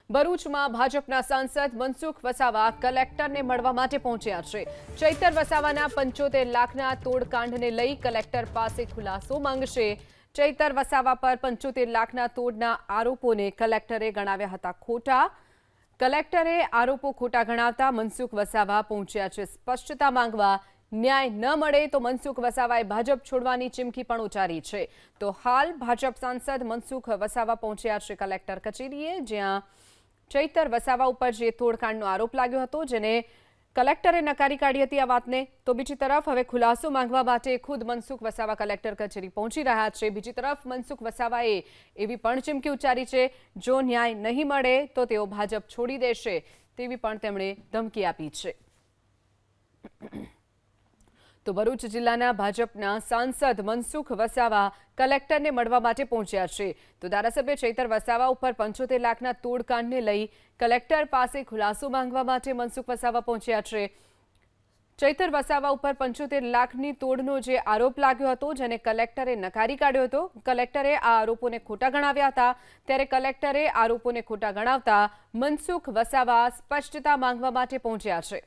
ભરૂચમાં ભાજપના સાંસદ મનસુખ વસાવા કલેક્ટરને મળવા માટે પહોંચ્યા છે। ચૈતર વસાવાના 75 લાખના તોડકાંડને લઈ કલેક્ટર પાસે ખુલાસો માંગશે। ચૈતર વસાવા પર 75 લાખના તોડના આરોપોને કલેક્ટરે ગણાવ્યા હતા ખોટા। કલેક્ટરે આરોપો ખોટા ગણાવતા મનસુખ વસાવા પહોંચ્યા છે સ્પષ્ટતા માંગવા। ન્યાય ન મળે તો મનસુખ વસાવાએ ભાજપ છોડવાની ચીમકી પણ ઉચ્ચારી છે। તો હાલ ભાજપ સાંસદ મનસુખ વસાવા પહોંચ્યા છે કલેક્ટર કચેરીએ, જ્યાં ચૈતર વસાવા ઉપર જે તોડકાંડનો આરોપ લાગ્યો હતો, જેને કલેક્ટરે નકારી કાઢી હતી આ વાતને, તો બીજી તરફ હવે ખુલાસો માંગવા માટે ખુદ મનસુખ વસાવા કલેક્ટર કચેરી પહોંચી રહ્યા છે। બીજી તરફ મનસુખ વસાવાએ એવી પણ ચીમકી ઉચ્ચારી છે, જો ન્યાય નહીં મળે તો તેઓ ભાજપ છોડી દેશે તેવી પણ તેમણે ધમકી આપી છે। તો ભરૂચ જિલ્લાના ભાજપના સાંસદ મનસુખ વસાવા કલેક્ટરને મળવા માટે પહોંચ્યા છે। તો ધારાસભ્ય ચૈતર વસાવા ઉપર 75 લાખના તોડકાંડને લઈ કલેક્ટર પાસે ખુલાસો માંગવા માટે મનસુખ વસાવા પહોંચ્યા છે। ચૈતર વસાવા ઉપર 75 લાખની તોડનો જે આરોપ લાગ્યો હતો, જેને કલેક્ટરે નકારી કાઢ્યો હતો, કલેક્ટરે આ આરોપોને ખોટા ગણાવ્યા હતા, ત્યારે કલેક્ટરે આરોપોને ખોટા ગણાવતા મનસુખ વસાવા સ્પષ્ટતા માંગવા માટે પહોંચ્યા છે।